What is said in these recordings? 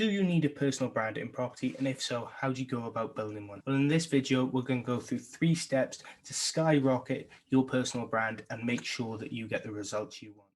Do you need a personal brand in property? And if so, how do you go about building one? Well, in this video, we're going to go through 3 steps to skyrocket your personal brand and make sure that you get the results you want.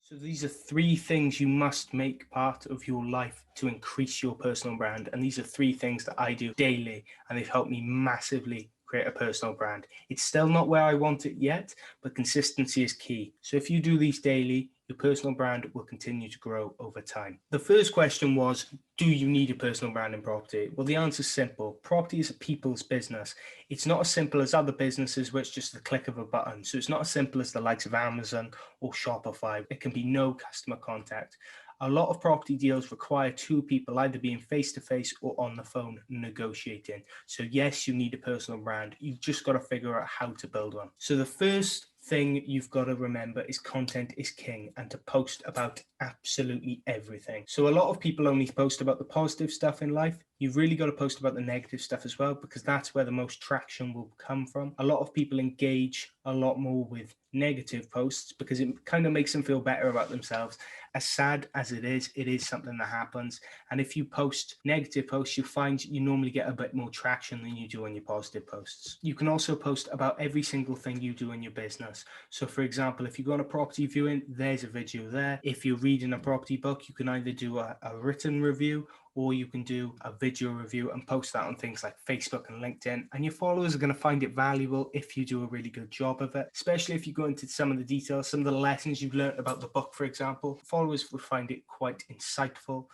So these are 3 things you must make part of your life to increase your personal brand. And these are 3 things that I do daily, and they've helped me massively create a personal brand. It's still not where I want it yet, but consistency is key. So if you do these daily, your personal brand will continue to grow over time. The first question was, do you need a personal brand in property? Well, the answer is simple. Property is a people's business. It's not as simple as other businesses where it's just the click of a button. So it's not as simple as the likes of Amazon or Shopify. It can be no customer contact. A lot of property deals require 2 people either being face-to-face or on the phone negotiating. So yes, you need a personal brand. You've just got to figure out how to build one. So the first thing you've got to remember is content is king, and to post about absolutely everything. So a lot of people only post about the positive stuff in life. You've really got to post about the negative stuff as well, because that's where the most traction will come from. A lot of people engage a lot more with negative posts because it kind of makes them feel better about themselves. As sad as it is something that happens. And if you post negative posts, you find you normally get a bit more traction than you do on your positive posts. You can also post about every single thing you do in your business. So for example, if you go on a property viewing, there's a video there. If you're reading a property book, you can either do a written review, or you can do a video review and post that on things like Facebook and LinkedIn. And your followers are going to find it valuable if you do a really good job of it, especially if you go into some of the details, some of the lessons you've learned about the book, for example. Followers will find it quite insightful,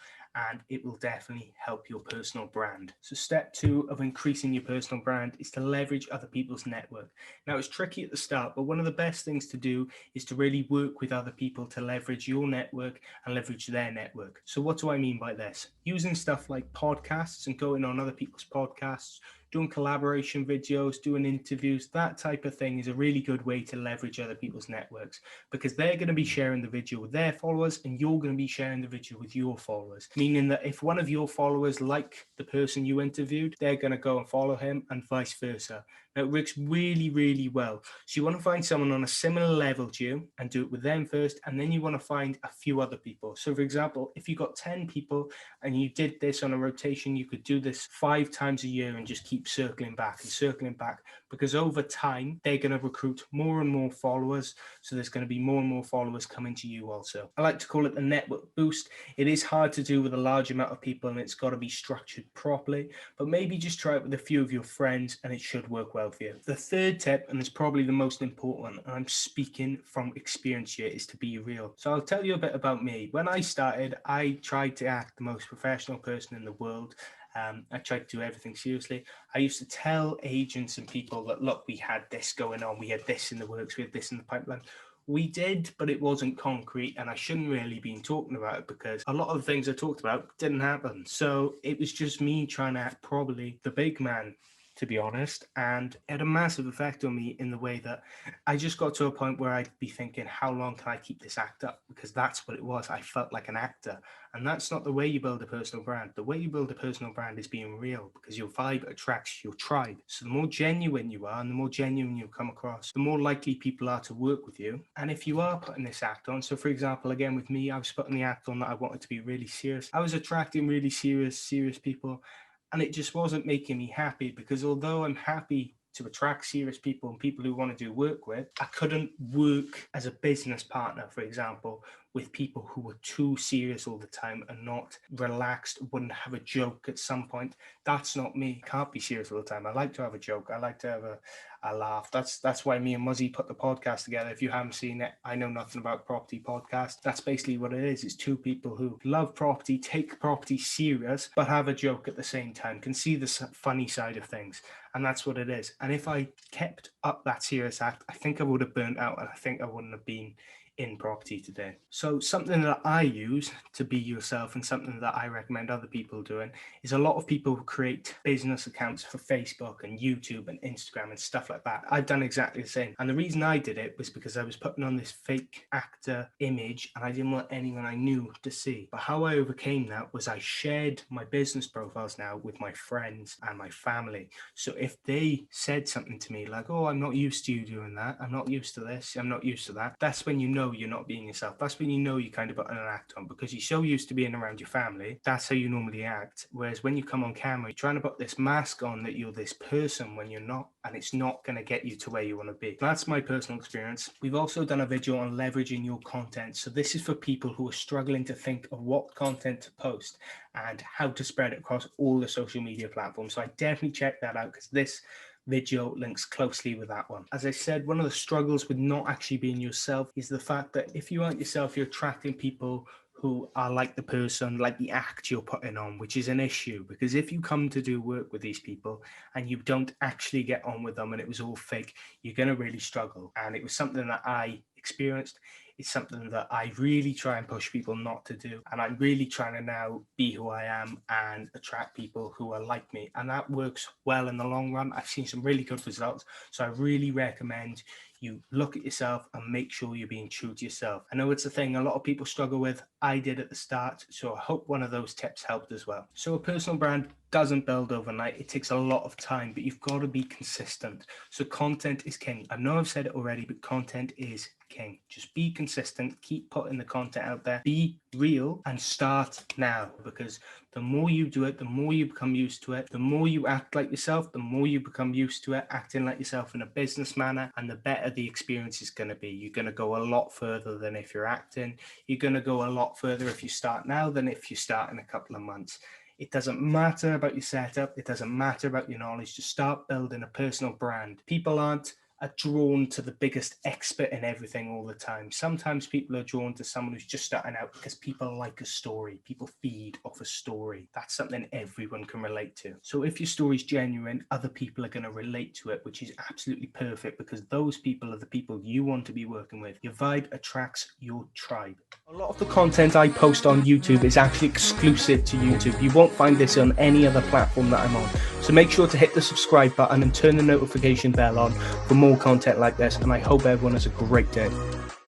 and it will definitely help your personal brand. So step 2 of increasing your personal brand is to leverage other people's network. Now, it's tricky at the start, but one of the best things to do is to really work with other people to leverage your network and leverage their network. So what do I mean by this? Using stuff like podcasts and going on other people's podcasts, doing collaboration videos, doing interviews, that type of thing is a really good way to leverage other people's networks, because they're going to be sharing the video with their followers and you're going to be sharing the video with your followers. Meaning that if one of your followers like the person you interviewed, they're going to go and follow him, and vice versa. Now, it works really, really well. So you want to find someone on a similar level to you and do it with them first, and then you want to find a few other people. So for example, if you got 10 people and you did this on a rotation, you could do this 5 times a year and just keep circling back and circling back, because over time, they're going to recruit more and more followers. So there's going to be more and more followers coming to you also. I like to call it the network boost. It is hard to do with a large amount of people, and it's got to be structured properly, but maybe just try it with a few of your friends and it should work well for you. The third tip, and it's probably the most important, and I'm speaking from experience here, is to be real. So I'll tell you a bit about me. When I started, I tried to act the most professional person in the world. I tried to do everything seriously. I used to tell agents and people that, look, we had this going on, we had this in the works, we had this in the pipeline. We did, but it wasn't concrete, and I shouldn't really been talking about it because a lot of the things I talked about didn't happen. So it was just me trying to act probably the big man, to be honest, and it had a massive effect on me in the way that I just got to a point where I'd be thinking, how long can I keep this act up? Because that's what it was. I felt like an actor, and that's not the way you build a personal brand. The way you build a personal brand is being real, because your vibe attracts your tribe. So the more genuine you are and the more genuine you come across, the more likely people are to work with you. And if you are putting this act on, so for example, again with me, I was putting the act on that I wanted to be really serious. I was attracting really serious people, and it just wasn't making me happy, because although I'm happy to attract serious people and people who want to do work with, I couldn't work as a business partner, for example, with people who were too serious all the time and not relaxed, wouldn't have a joke at some point. That's not me. I can't be serious all the time. I like to have a joke. I like to have a laugh. That's why me and Muzzy put the podcast together. If you haven't seen it, I Know Nothing About Property podcast. That's basically what it is. It's 2 people who love property, take property serious, but have a joke at the same time, can see the funny side of things. And that's what it is. And if I kept up that serious act, I think I would have burnt out, and I think I wouldn't have been in property today. So something that I use to be yourself and something that I recommend other people doing is a lot of people create business accounts for Facebook and YouTube and Instagram and stuff like that. I've done exactly the same. And the reason I did it was because I was putting on this fake actor image and I didn't want anyone I knew to see. But how I overcame that was I shared my business profiles now with my friends and my family. So if they said something to me like, oh, I'm not used to you doing that, I'm not used to this, I'm not used to that, that's when you know you're not being yourself. That's when you know you kind of put an act on, because you're so used to being around your family. That's how you normally act. Whereas when you come on camera, you're trying to put this mask on that you're this person when you're not, and it's not going to get you to where you want to be. That's my personal experience. We've also done a video on leveraging your content. So this is for people who are struggling to think of what content to post and how to spread it across all the social media platforms. So I definitely check that out, because this video links closely with that one. As I said, one of the struggles with not actually being yourself is the fact that if you aren't yourself, you're attracting people who are like the person, like the act you're putting on, which is an issue, because if you come to do work with these people and you don't actually get on with them and it was all fake, you're going to really struggle. And it was something that I experienced. It's something that I really try and push people not to do. And I'm really trying to now be who I am and attract people who are like me. And that works well in the long run. I've seen some really good results. So I really recommend you look at yourself and make sure you're being true to yourself. I know it's a thing a lot of people struggle with. I did at the start. So I hope one of those tips helped as well. So a personal brand doesn't build overnight. It takes a lot of time, but you've got to be consistent. So content is king. I know I've said it already, but content is king. Just be consistent, keep putting the content out there, be real, and start now, because the more you do it, the more you become used to it, the more you act like yourself, the more you become used to it, acting like yourself in a business manner, and the better the experience is going to be. You're going to go a lot further than if you're acting. You're going to go a lot further if you start now than if you start in a couple of months. It doesn't matter about your setup. It doesn't matter about your knowledge. Just start building a personal brand. People aren't drawn to the biggest expert in everything all the time. Sometimes people are drawn to someone who's just starting out because people like a story. People feed off a story. That's something everyone can relate to. So if your story is genuine, other people are going to relate to it, which is absolutely perfect, because those people are the people you want to be working with. Your vibe attracts your tribe. A lot of the content I post on YouTube is actually exclusive to YouTube. You won't find this on any other platform that I'm on. So make sure to hit the subscribe button and turn the notification bell on for more content like this. And I hope everyone has a great day.